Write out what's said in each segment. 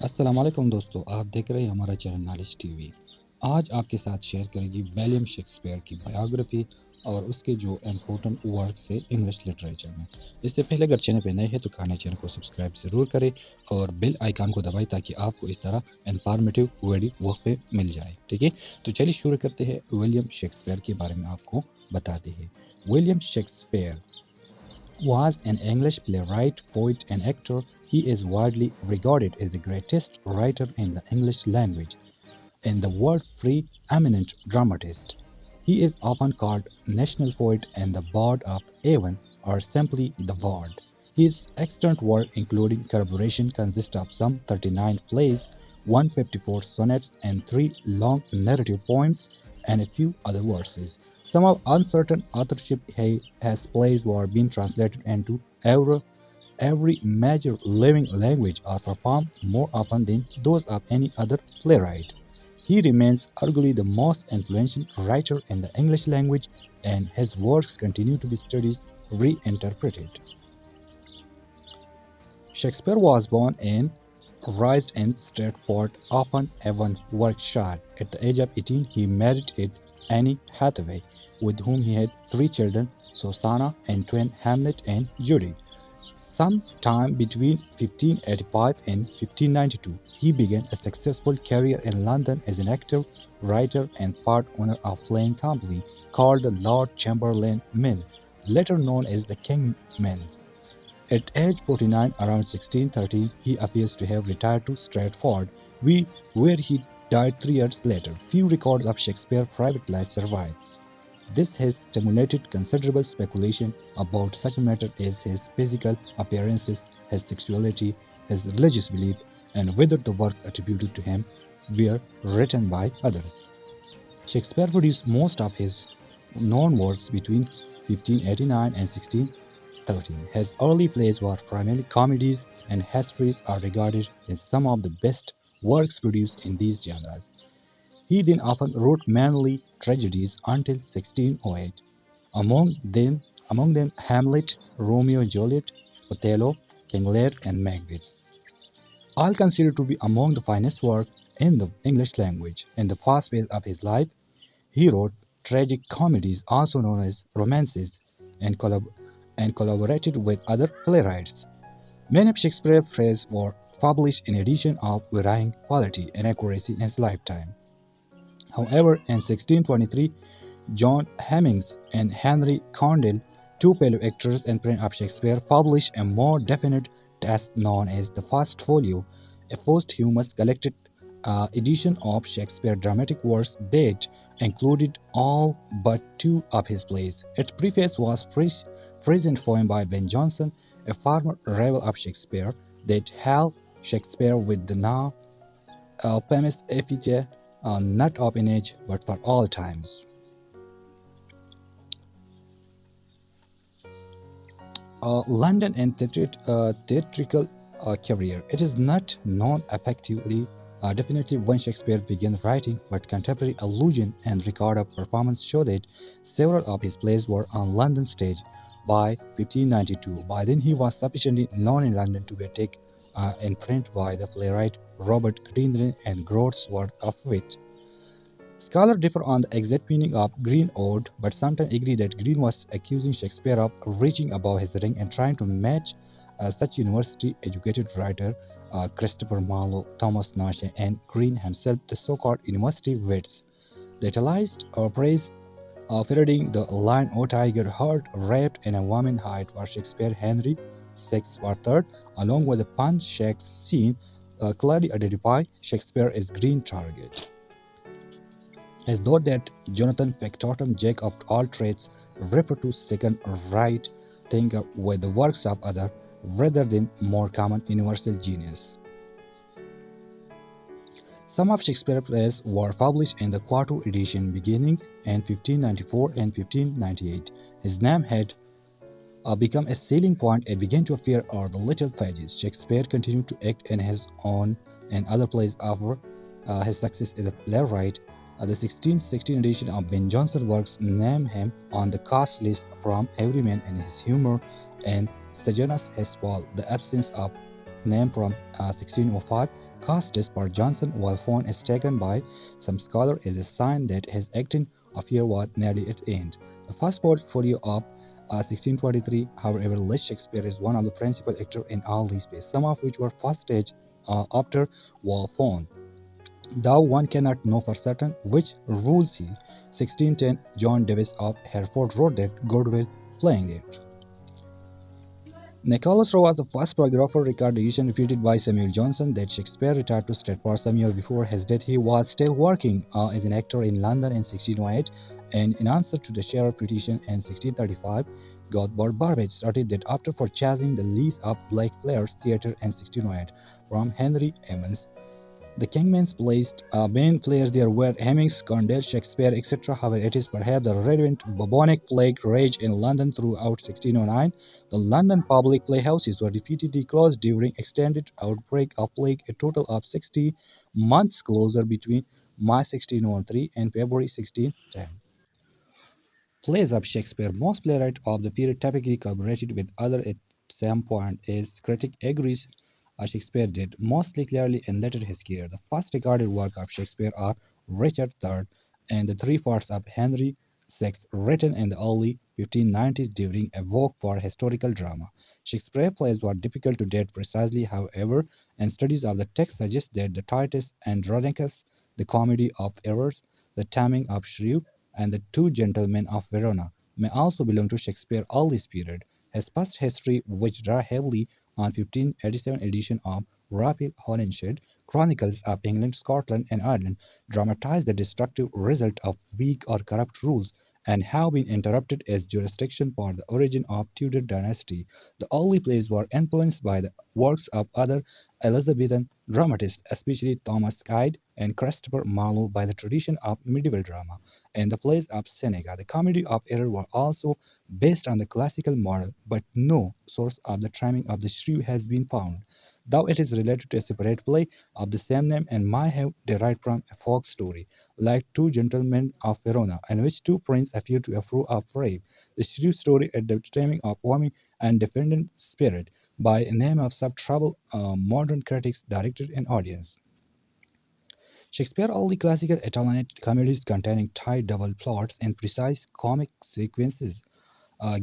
अस्सलाम वालेकुम दोस्तों, आप देख रहे हैं हमारा चैनल नॉलेज टीवी। आज आपके साथ शेयर करेंगे विलियम शेक्सपियर की बायोग्राफी और उसके जो इम्पोर्टेंट वर्क्स है इंग्लिश लिटरेचर में। इससे पहले अगर चैनल पे नए हैं तो खाने चैनल को सब्सक्राइब ज़रूर करें और बेल आइकन को दबाएं ताकि आपको इस तरह इंफॉर्मेटिव वीडियो वक्त पे मिल जाए। ठीक है, तो चलिए शुरू करते हैं। विलियम शेक्सपियर के बारे में आपको बताते हैं। William Shakespeare was an English playwright, poet, and actor. He is widely regarded as the greatest writer in the English language and the world's pre-eminent dramatist. He is often called national poet and the bard of Avon, or simply the bard. His extant work, including collaboration, consists of some 39 plays, 154 sonnets, and 3 long narrative poems, and a few other verses. Some of uncertain authorship has plays were being translated into every major living language or performed more often than those of any other playwright. He remains arguably the most influential writer in the English language, and his works continue to be studied, reinterpreted. Shakespeare was born and raised in Stratford-upon-Avon, Warwickshire. At the age of 18, he married Anne Hathaway, with whom he had 3 children, Susanna and twin Hamlet and Judy. Sometime between 1585 and 1592, he began a successful career in London as an actor, writer, and part owner of a playing company called the Lord Chamberlain Mill, later known as the King Mills. At age 49, around 1613, he appears to have retired to Stratford, where he died 3 years later. Few records of Shakespeare's private life survive. This has stimulated considerable speculation about such matters as his physical appearances, his sexuality, his religious belief, and whether the works attributed to him were written by others. Shakespeare produced most of his known works between 1589 and 1613. His early plays were primarily comedies, and histories are regarded as some of the best works produced in these genres. He then often wrote mainly tragedies until 1608, among them Hamlet, Romeo and Juliet, Othello, King Lear, and Macbeth, all considered to be among the finest works in the English language. In the first phase of his life, he wrote tragic comedies, also known as romances, and, and collaborated with other playwrights. Many of Shakespeare's plays were published in editions of varying quality and accuracy in his lifetime. However, in 1623, John Hemmings and Henry Condell, two fellow actors and friends of Shakespeare, published a more definite text known as the First Folio, a posthumous collected edition of Shakespeare's dramatic works that included all but 2 of his plays. Its preface was present for him by Ben Jonson, a former rival of Shakespeare, that hailed Shakespeare with the now famous epithet, not of an age but for all times. London and theatrical career. It is not known definitely when Shakespeare began writing, but contemporary allusion and record of performance show that several of his plays were on London stage by 1592. By then, he was sufficiently known in London to be taken in print by the playwright Robert Greenland and gross worth of wit. Scholars differ on the exact meaning of Green Ode, but sometimes agree that Green was accusing Shakespeare of reaching above his ring and trying to match such university-educated writer Christopher Marlowe, Thomas Nashe, and Green himself, the so-called university wits. They utilized or praised parodying the line "O tiger, heart wrapped in a woman hide" for Shakespeare Henry VI or III, along with the punch-shake scene clearly identify Shakespeare as Green target. As though that Jonathan Factotum, Jack of all trades, referred to second-rate thinker with the works of other rather than more common universal genius. Some of Shakespeare's plays were published in the quarto edition beginning in 1594 and 1598. His name had become a selling point and began to appear on the little pages. Shakespeare continued to act in his own and other plays after his success as a playwright. The 1616 edition of Ben Jonson's works named him on the cast list from Everyman and His Humor and Sejanus Hespal, The Absence of name from 1605, cast Despard Johnson while phone is taken by some scholar as a sign that his acting affair was nearly at end. The first portfolio of 1623, however, lists Shakespeare as one of the principal actors in all these plays, some of which were first staged after war phone. Though one cannot know for certain which rules he. 1610, John Davis of Hereford wrote that Goodwill playing it. Nicholas Rowe was the first biographer record the edition refuted by Samuel Johnson that Shakespeare retired to Stratford some years before his death. He was still working as an actor in London in 1608, and in answer to the sheriff petition in 1635, Godward Burbage started that after purchasing the lease of Blackfriars Theatre in 1608 from Henry Emmons. The Kingman's placed main players there were Hemmings, Condell, Shakespeare, etc. However, it is perhaps the relevant bubonic plague raged in London throughout 1609. The London public playhouses were repeatedly closed during extended outbreak of plague. A total of 60 months closure between May 1603 and February 1610. Plays of Shakespeare. Most playwrights of the period typically collaborated with others at some point, as critic agrees Shakespeare did, mostly clearly in later his career. The first recorded work of Shakespeare are Richard III and the three parts of Henry VI, written in the early 1590s during a vogue for historical drama. Shakespeare's plays were difficult to date precisely, however, and studies of the text suggest that the Titus Andronicus, the Comedy of Errors, the Taming of Shrew, and the Two Gentlemen of Verona may also belong to Shakespeare's earliest period. His past history, which draw heavily on 1587 edition of Rapid Holinshed Chronicles of England, Scotland, and Ireland, dramatized the destructive result of weak or corrupt rules and have been interpreted as jurisdiction for the origin of Tudor dynasty. The early plays were influenced by the works of other Elizabethan dramatists, especially Thomas Kyd and Christopher Marlowe, by the tradition of medieval drama, and the plays of Seneca. The Comedy of Error were also based on the classical model, but no source of the timing of the shrew has been found, though it is related to a separate play of the same name and might have derived from a folk story, like Two Gentlemen of Verona, in which two princes appear to approve of rape. The shrew story at the timing of warming and defendant spirit, by name of sub trouble modern critics, directed an audience. Shakespeare early classical Italian comedies containing tight double plots and precise comic sequences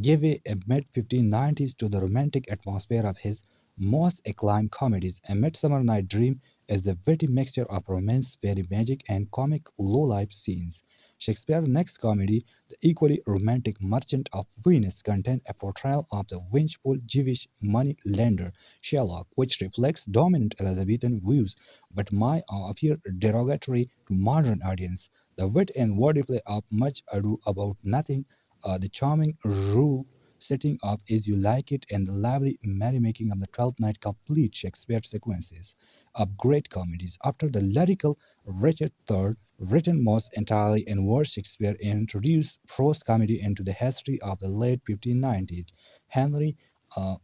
gave a mid-1590s to the romantic atmosphere of his most acclaimed comedies. A Midsummer Night Dream is the witty mixture of romance, fairy magic, and comic low-life scenes. Shakespeare's next comedy, the equally romantic Merchant of Venice, contained a portrayal of the vengeful Jewish money-lender Shylock, which reflects dominant Elizabethan views but might appear derogatory to modern audience. The wit and wordplay of Much Ado About Nothing, the charming rule setting up As You Like It, and the lively merrymaking of the Twelfth Night complete Shakespeare sequences of great comedies. After the lyrical Richard III, written most entirely in verse, Shakespeare introduced prose comedy into the history of the late 1590s. Henry uh,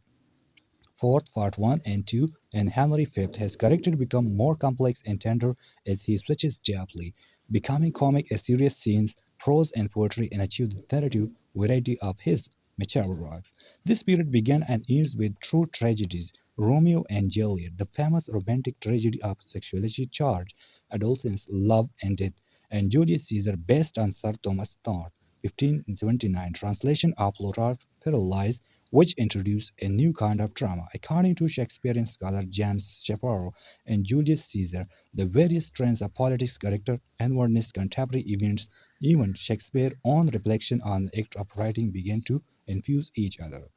Fourth, Part 1 and 2, and Henry Fifth, his character become more complex and tender as he switches deeply, becoming comic as serious scenes, prose and poetry, and achieve the narrative variety of his mature works. This period began and ends with true tragedies. Romeo and Juliet, the famous romantic tragedy of sexuality charged, adolescence, love, and death, and Julius Caesar, based on Sir Thomas More, 1579, translation of Lothar Lies, which introduced a new kind of drama. According to Shakespearean scholar James Shapiro and Julius Caesar, the various trends of politics, character, inwardness, contemporary events, even Shakespeare's own reflection on the act of writing began to infuse each other.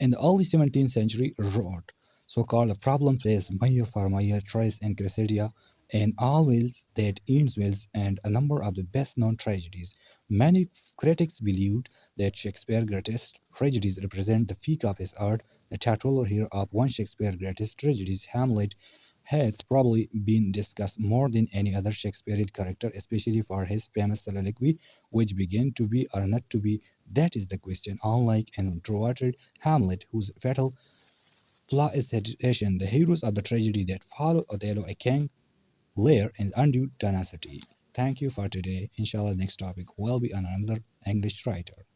In the early 17th century, wrote so-called problem plays Meyer for Meyer, Trace and Cressida, and All Wills That Ends Wills, and a number of the best-known tragedies. Many critics believed that Shakespeare's greatest tragedies represent the peak of his art. The titular here of one Shakespeare's greatest tragedies, Hamlet, has probably been discussed more than any other Shakespearean character, especially for his famous soliloquy, which began to be or not to be. That is the question. Unlike an introverted Hamlet, whose fatal flaw is hesitation, the heroes of the tragedy that follow Othello, a king, Lear, and undue tenacity. Thank you for today. Inshallah, next topic will be on another English writer.